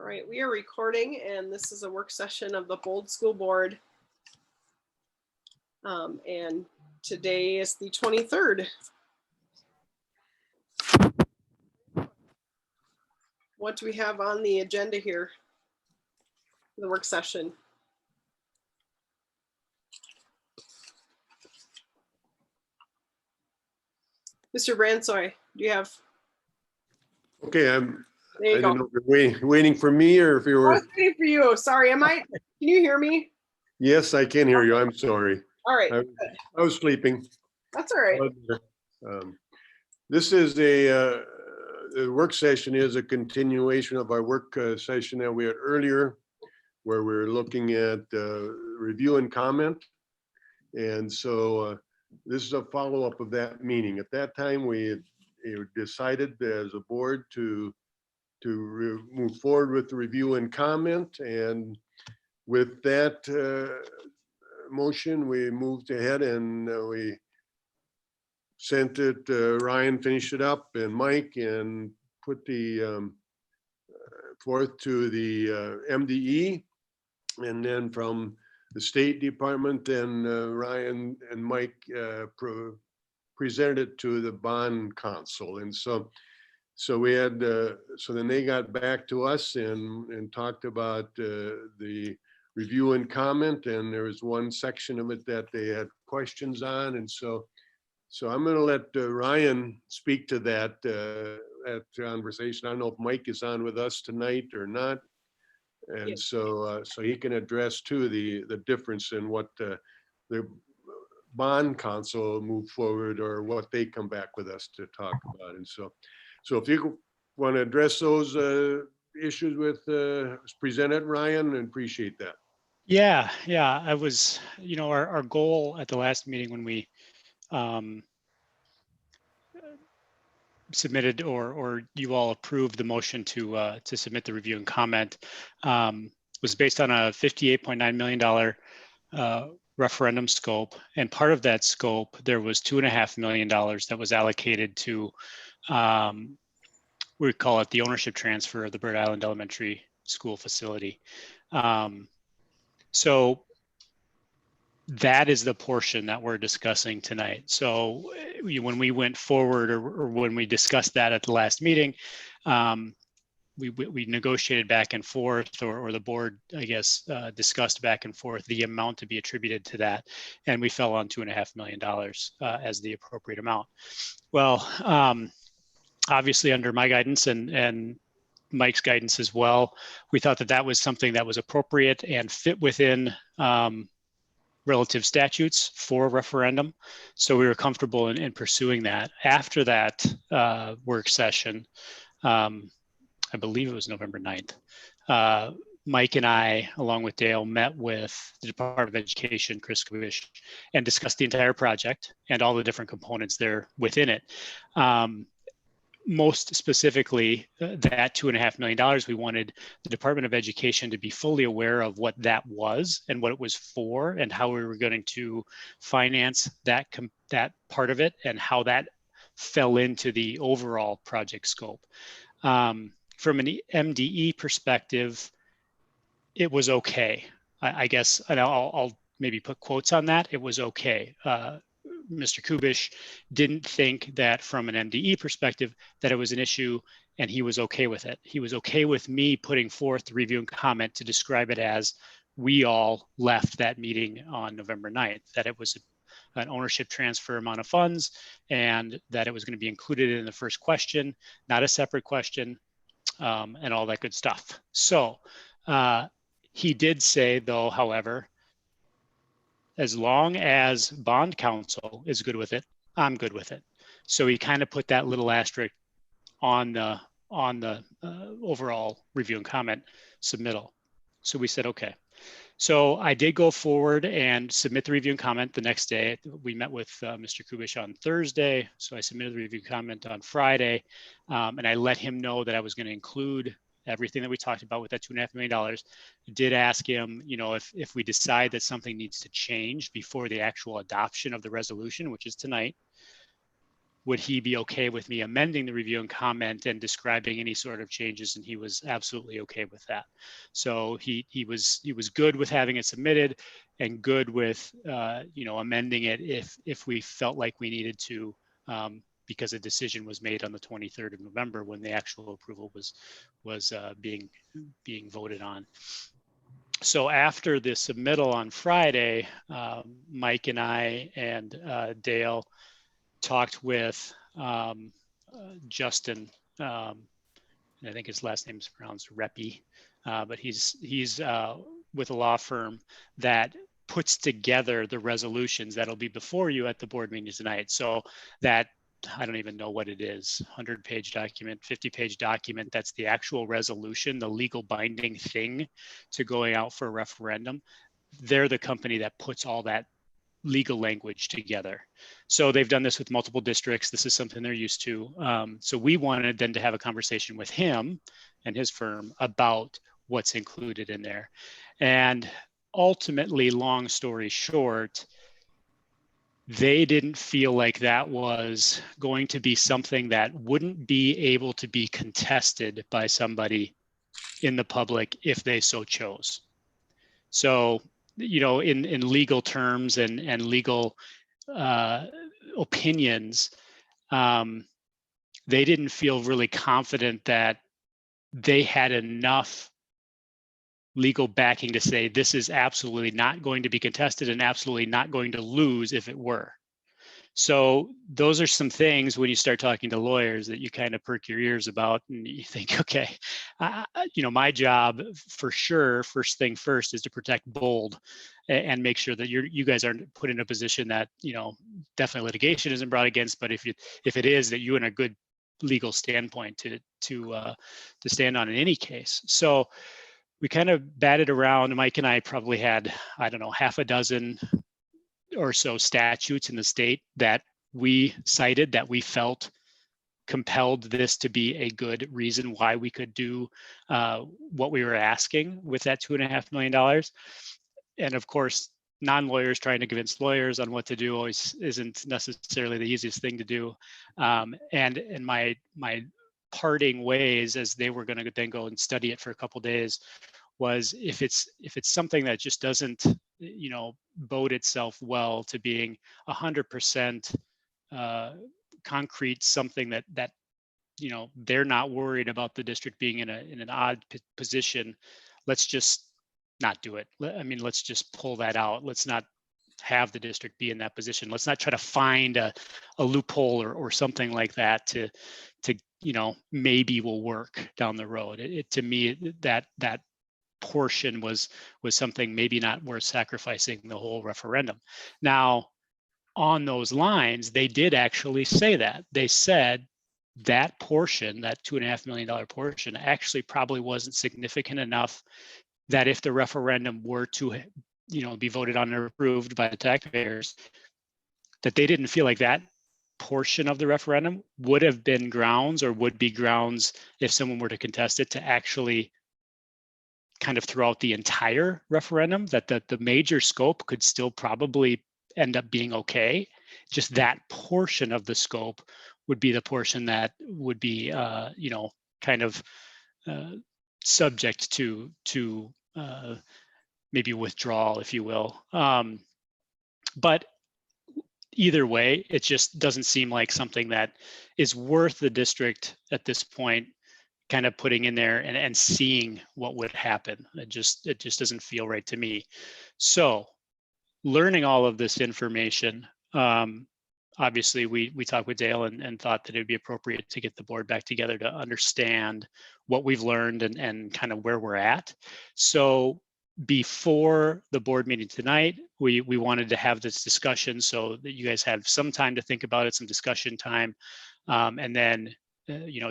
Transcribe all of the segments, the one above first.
All right, we are recording, and this is a work session of the Bold School Board. And today is the 23rd. What do we have on the agenda here for the work session? Mr. Bransoy, do you have? Okay, I There you didn't go. know if you're waiting for me or if you I were. was waiting for you. Sorry, can you hear me? Yes, I can hear you. I'm sorry. All right, I was sleeping. that's all right. This is the work session is a continuation of our work session that we had earlier, where we're looking at review and comment. And so this is a follow-up of that meeting. At that time, we had decided as a board to move forward with the review and comment. And with that motion, we moved ahead and we sent it, Ryan finished it up and Mike, and put the forth to the MDE. And then from the State Department, then Ryan and Mike presented it to the bond council. And so we had, so then they got back to us and talked about the review and comment, and there was one section of it that they had questions on. And so I'm going to let Ryan speak to that conversation. I don't know if Mike is on with us tonight or not. And Yes. so he can address too the difference in what the bond council move forward or what they come back with us to talk about. And so if you want to address those issues with presented, Ryan, I appreciate that. Yeah. I was, our goal at the last meeting when we submitted or you all approved the motion to submit the review and comment was based on a $58.9 million referendum scope. And part of that scope, there was $2.5 million that was allocated to, we call it the ownership transfer of the Bird Island Elementary School facility. So that is the portion that we're discussing tonight. So when we went forward or when we discussed that at the last meeting, we negotiated back and forth, or the board, I guess, discussed back and forth the amount to be attributed to that. And we fell on $2.5 million as the appropriate amount. Well, obviously under my guidance and Mike's guidance as well, we thought that was something that was appropriate and fit within relative statutes for a referendum. So we were comfortable in pursuing that. After that work session, I believe it was November 9th, Mike and I, along with Dale, met with the Department of Education, Chris Kubish, and discussed the entire project and all the different components there within it. Most specifically, that $2.5 million, we wanted the Department of Education to be fully aware of what that was and what it was for and how we were going to finance that part of it and how that fell into the overall project scope. From an MDE perspective, it was okay. I guess, and I'll maybe put quotes on that. It was okay. Mr. Kubish didn't think that from an MDE perspective that it was an issue, and he was okay with it. He was okay with me putting forth the review and comment to describe it as we all left that meeting on November 9th, that it was an ownership transfer amount of funds and that it was going to be included in the first question, not a separate question, and all that good stuff. So he did say, though, however, as long as bond counsel is good with it, I'm good with it. So he kind of put that little asterisk on the overall review and comment submittal. So we said, okay. So I did go forward and submit the review and comment the next day. We met with Mr. Kubish on Thursday. So I submitted the review and comment on Friday. And I let him know that I was going to include everything that we talked about with that $2.5 million. I did ask him, if we decide that something needs to change before the actual adoption of the resolution, which is tonight, would he be okay with me amending the review and comment and describing any sort of changes? And he was absolutely okay with that. So he was good with having it submitted and good with amending it if we felt like we needed to, because a decision was made on the 23rd of November when the actual approval was being voted on. So after the submittal on Friday, Mike and I and Dale talked with Justin, and I think his last name is pronounced Reppy, but he's with a law firm that puts together the resolutions that'll be before you at the board meeting tonight. So that, I don't even know what it is, 100-page document, 50-page document, that's the actual resolution, the legal binding thing to going out for a referendum. They're the company that puts all that legal language together. So they've done this with multiple districts. This is something they're used to. So we wanted then to have a conversation with him and his firm about what's included in there. And ultimately, long story short, they didn't feel like that was going to be something that wouldn't be able to be contested by somebody in the public if they so chose. So, in legal terms and legal opinions, they didn't feel really confident that they had enough legal backing to say this is absolutely not going to be contested and absolutely not going to lose if it were. So those are some things when you start talking to lawyers that you kind of perk your ears about, and you think, okay, my job for sure, first thing first, is to protect Bold and make sure that you guys aren't put in a position that, definitely litigation isn't brought against, but if it is, that you're in a good legal standpoint to stand on in any case. So we kind of batted around. Mike and I probably had, I don't know, half a dozen or so statutes in the state that we cited that we felt compelled this to be a good reason why we could do what we were asking with that $2.5 million. And of course, non-lawyers trying to convince lawyers on what to do always isn't necessarily the easiest thing to do. And my parting ways, as they were going to then go and study it for a couple of days, was if it's something that just doesn't bode itself well to being 100% concrete, something that they're not worried about the district being in an odd position, let's just not do it. Let's just pull that out. Let's not have the district be in that position. Let's not try to find a loophole or something like that to maybe will work down the road. To me, that portion was something maybe not worth sacrificing the whole referendum. Now, on those lines, they did actually say that. They said that portion, that $2.5 million portion, actually probably wasn't significant enough that if the referendum were to be voted on and approved by the taxpayers, that they didn't feel like that portion of the referendum would have been grounds or would be grounds if someone were to contest it to actually kind of throughout the entire referendum, that the major scope could still probably end up being okay. Just that portion of the scope would be the portion that would be, kind of subject to maybe withdrawal, if you will. But either way, it just doesn't seem like something that is worth the district at this point kind of putting in there and seeing what would happen. It just doesn't feel right to me. So learning all of this information, obviously we talked with Dale and thought that it would be appropriate to get the board back together to understand what we've learned and kind of where we're at. So before the board meeting tonight, we wanted to have this discussion so that you guys have some time to think about it, some discussion time, and then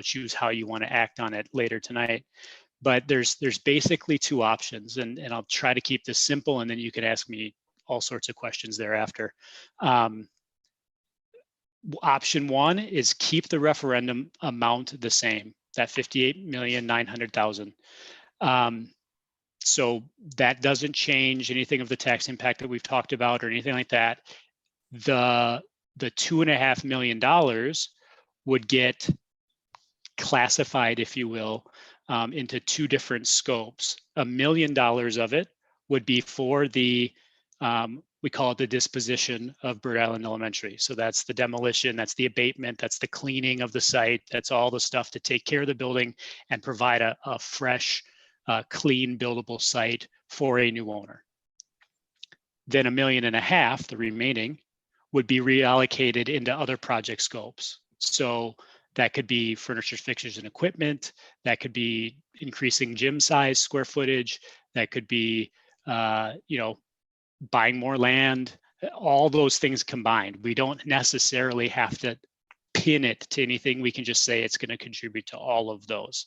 choose how you want to act on it later tonight. But there's basically two options, and I'll try to keep this simple, and then you can ask me all sorts of questions thereafter. Option one is keep the referendum amount the same, that 58,900,000. So that doesn't change anything of the tax impact that we've talked about or anything like that. The the $2.5 million would get classified, if you will, into two different scopes. $1 million of it would be for the, we call it the disposition of Bird Island Elementary. So that's the demolition, that's the abatement, that's the cleaning of the site, that's all the stuff to take care of the building and provide a fresh, clean, buildable site for a new owner. Then $1.5 million, the remaining, would be reallocated into other project scopes. So that could be furniture, fixtures, and equipment. That could be increasing gym size, square footage. That could be, buying more land. All those things combined. We don't necessarily have to pin it to anything. We can just say it's going to contribute to all of those.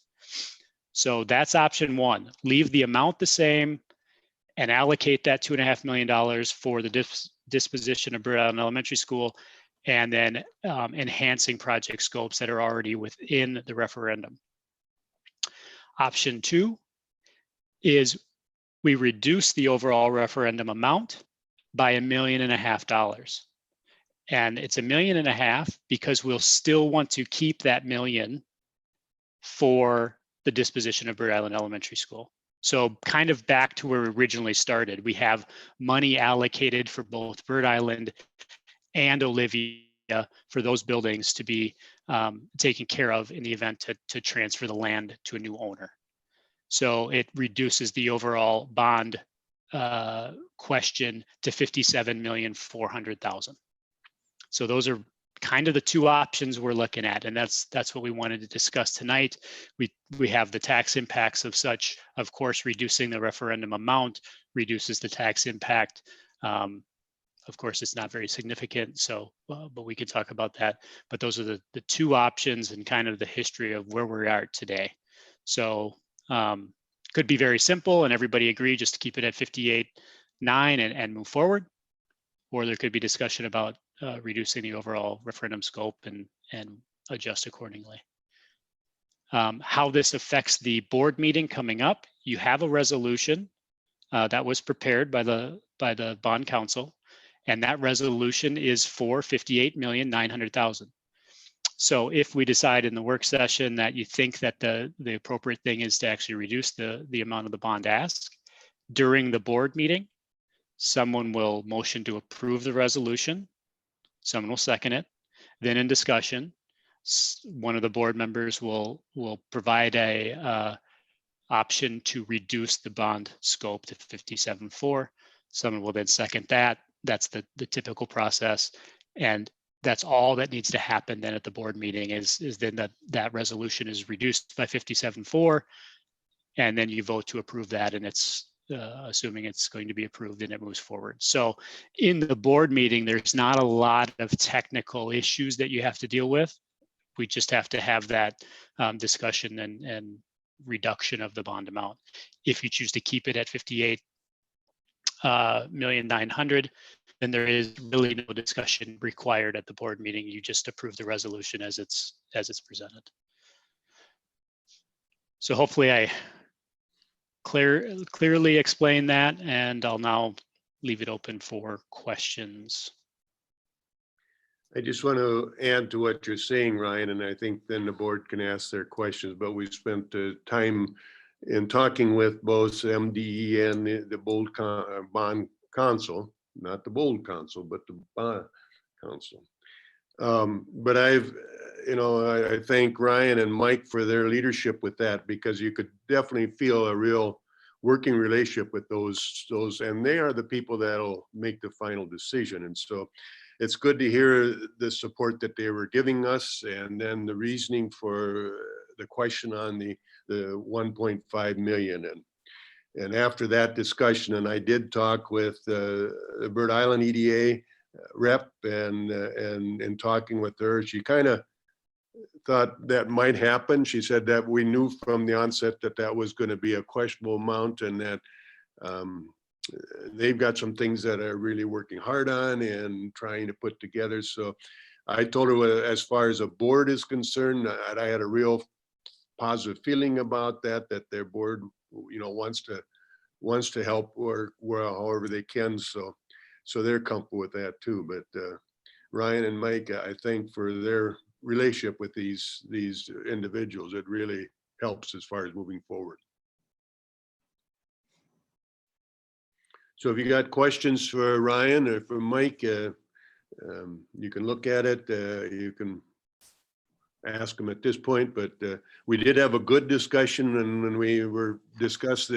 So that's option one. Leave the amount the same and allocate that $2.5 million for the disposition of Bird Island Elementary School, and then enhancing project scopes that are already within the referendum. Option two is we reduce the overall referendum amount by $1.5 million. And it's $1.5 million because we'll still want to keep that million for the disposition of Bird Island Elementary School. So kind of back to where we originally started. We have money allocated for both Bird Island and Olivia for those buildings to be taken care of in the event to transfer the land to a new owner. So it reduces the overall bond question to $57,400,000. So those are kind of the two options we're looking at, and that's what we wanted to discuss tonight. We have the tax impacts of such. Of course, reducing the referendum amount reduces the tax impact. Of course, it's not very significant, so but we could talk about that. But those are the two options and kind of the history of where we are today. So could be very simple and everybody agree just to keep it at 58.9 and move forward, or there could be discussion about reducing the overall referendum scope and adjust accordingly. How this affects the board meeting coming up, you have a resolution that was prepared by the bond council, and that resolution is for $58,900,000. So if we decide in the work session that you think that the appropriate thing is to actually reduce the amount of the bond ask, during the board meeting, someone will motion to approve the resolution, someone will second it. Then in discussion, one of the board members will provide a option to reduce the bond scope to 57.4. Someone will then second that. That's the typical process. And that's all that needs to happen then at the board meeting is then that resolution is reduced by 57.4, and then you vote to approve that, and it's assuming it's going to be approved and it moves forward. So in the board meeting, there's not a lot of technical issues that you have to deal with. We just have to have that discussion and reduction of the bond amount. If you choose to keep it at 58,900,000, then there is really no discussion required at the board meeting. You just approve the resolution as it's presented. So hopefully I clearly explained that, and I'll now leave it open for questions. I just want to add to what you're saying, Ryan, and I think then the board can ask their questions, but we spent time in talking with both MDE and the bond council, not the bold council, but the bond council. But I thank Ryan and Mike for their leadership with that, because you could definitely feel a real working relationship with those, and they are the people that'll make the final decision. And so it's good to hear the support that they were giving us, and then the reasoning for the question on the 1.5 million. And after that discussion, and I did talk with the Bird Island EDA rep, and talking with her, she kind of thought that might happen. She said that we knew from the onset that was going to be a questionable amount, and that they've got some things that are really working hard on and trying to put together. So I told her, as far as a board is concerned, I had a real positive feeling about that their board, wants to help or however they can. So they're comfortable with that too. But Ryan and Mike, I think, for their relationship with these individuals. It really helps as far as moving forward. So if you got questions for Ryan or for Mike, you can look at it. You can ask them at this point, but we did have a good discussion, and when we were discussed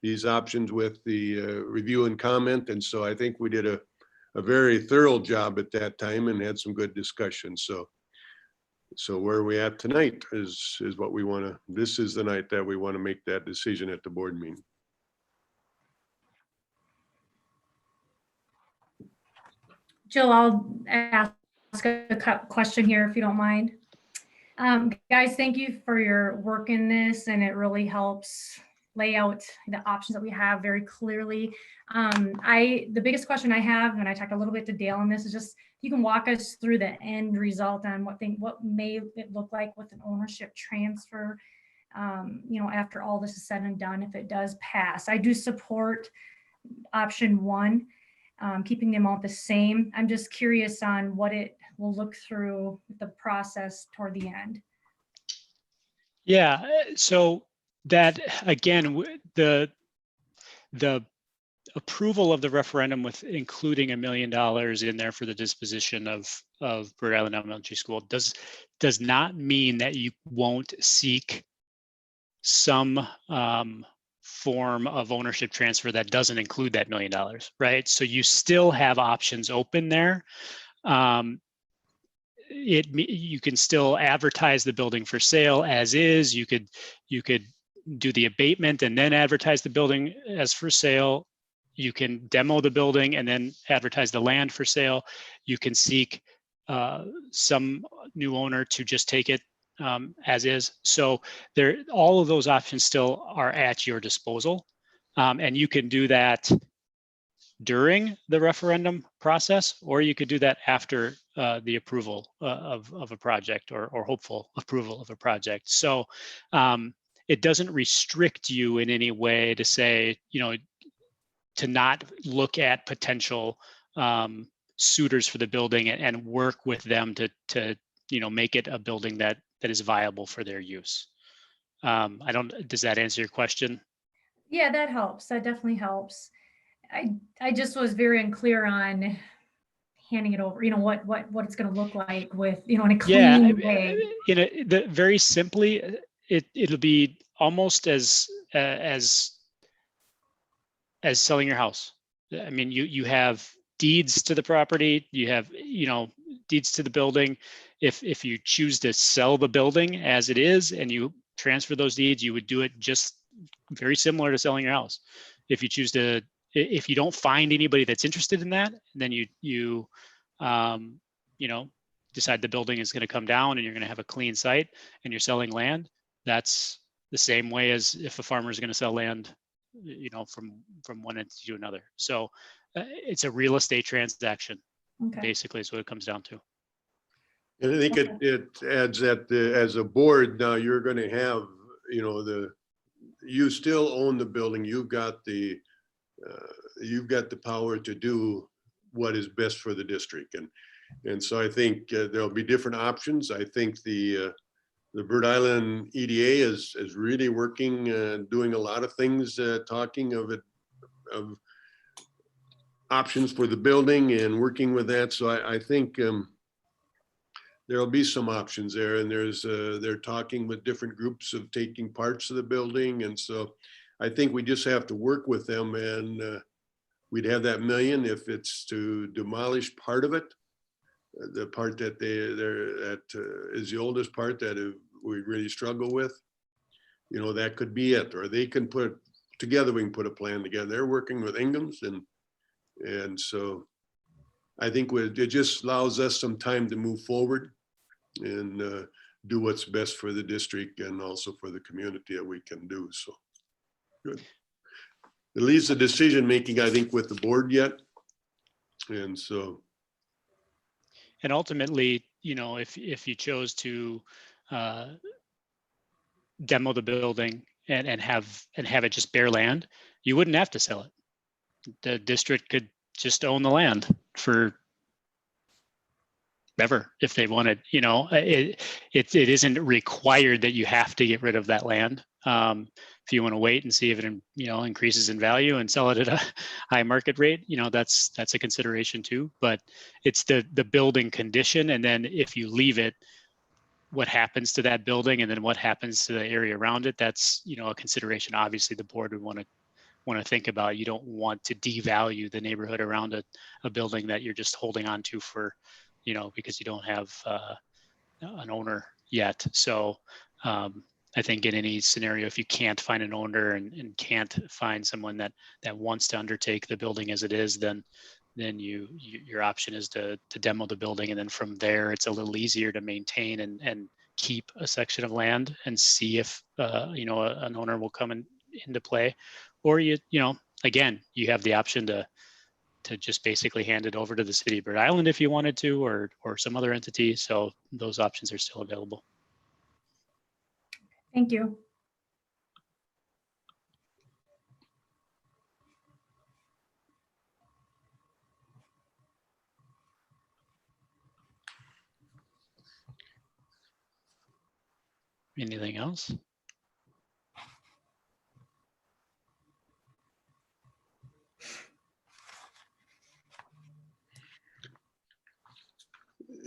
these options with the review and comment, and so I think we did a very thorough job at that time and had some good discussion. So where we at tonight is what we want to. This is the night that we want to make that decision at the board meeting. Jill, I'll ask a question here if you don't mind. Guys, thank you for your work in this, and it really helps lay out the options that we have very clearly. The biggest question I have, and I talked a little bit to Dale on this, is just if you can walk us through the end result on what may it look like with an ownership transfer, after all this is said and done, if it does pass. I do support option 1. Keeping the amount the same. I'm just curious on what it will look through the process toward the end. Yeah, so that again, the approval of the referendum with including $1 million in there for the disposition of Bird Island Elementary School does not mean that you won't seek some form of ownership transfer that doesn't include that $1 million, right? So you still have options open there. You can still advertise the building for sale as is. You could do the abatement and then advertise the building as for sale. You can demo the building and then advertise the land for sale. You can seek some new owner to just take it as is. So all of those options still are at your disposal. And you can do that during the referendum process, or you could do that after the approval of a project or hopeful approval of a project. So it doesn't restrict you in any way to say, to not look at potential suitors for the building and work with them to make it a building that is viable for their use. Does that answer your question? Yeah, that helps. That definitely helps. I just was very unclear on handing it over, what it's going to look like with, in a clean way. Very simply, it'll be almost as selling your house. I mean, you have deeds to the property, you have, deeds to the building. If you choose to sell the building as it is and you transfer those deeds, you would do it just very similar to selling your house. If you choose to, if you don't find anybody that's interested in that, then you decide the building is going to come down and you're going to have a clean site and you're selling land. That's the same way as if a farmer is going to sell land, from one entity to another. So it's a real estate transaction. Okay. Basically is what it comes down to. And I think it adds that as a board, now you're going to have, you still own the building. You've got the power to do what is best for the district. And so I think there'll be different options. I think the Bird Island EDA is really working, doing a lot of things, talking of options for the building and working with that. So I think there'll be some options there, and they're talking with different groups of taking parts of the building. And so I think we just have to work with them, and we'd have that $1 million if it's to demolish part of it, the part that that is the oldest part that we really struggle with. That could be it, or they can we can put a plan together. They're working with Ingham's, and so I think it just allows us some time to move forward and do what's best for the district and also for the community that we can do. So good. It leaves the decision making, I think, with the board yet. And so. And ultimately, if you chose to demo the building and have it just bare land, you wouldn't have to sell it. The district could just own the land for forever if they wanted. You know, it isn't required that you have to get rid of that land. If you want to wait and see if it, you know, increases in value and sell it at a high market rate, you know, that's a consideration too. But it's the building condition, and then if you leave it, what happens to that building, and then what happens to the area around it. That's, you know, a consideration. Obviously, the board would want to think about. You don't want to devalue the neighborhood around a building that you're just holding on to for, you know, because you don't have an owner yet. So I think in any scenario, if you can't find an owner and can't find someone that wants to undertake the building as it is, then your option is to demo the building, and then from there it's a little easier to maintain and keep a section of land and see if you know, an owner will come into play, or you know, again, you have the option to just basically hand it over to the city of Bird Island if you wanted to, or some other entity. So those options are still available. Thank you. Anything else?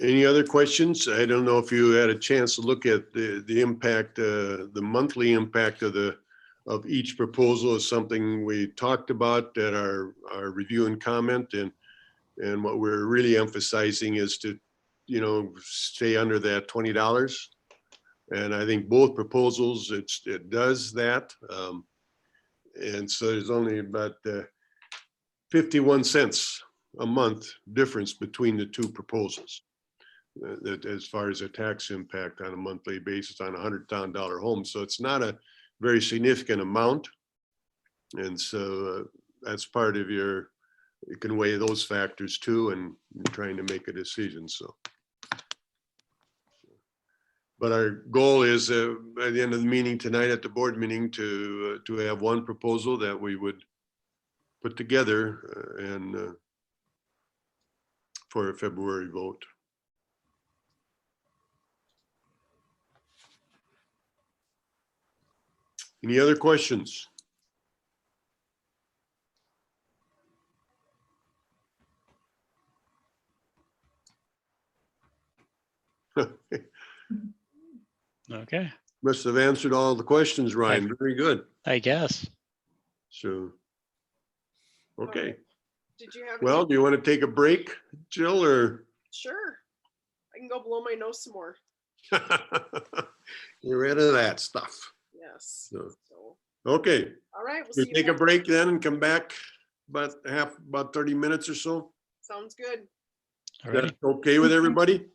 Any other questions? I don't know if you had a chance to look at the impact, the monthly impact of each proposal is something we talked about at our review and comment, and what we're really emphasizing is to, you know, stay under that $20. And I think both proposals, it does that. And so there's only about 51 cents a month difference between the two proposals. That as far as a tax impact on a monthly basis on a $100,000 home. So it's not a very significant amount. And so that's part of you can weigh those factors too, and you're trying to make a decision. So, but our goal is by the end of the meeting tonight at the board meeting to have one proposal that we would put together and for a February vote. Any other questions? Okay, Must have answered all the questions, Ryan. Very good. I guess. So, okay. Did you have? Well, do you want to take a break, Jill, or? Sure. I can go blow my nose some more. You're rid of that stuff. Yes. So, So, okay. all right. We'll We see you take a next- break then and come back about 30 minutes or so. Sounds good. Alrighty. That's okay with everybody?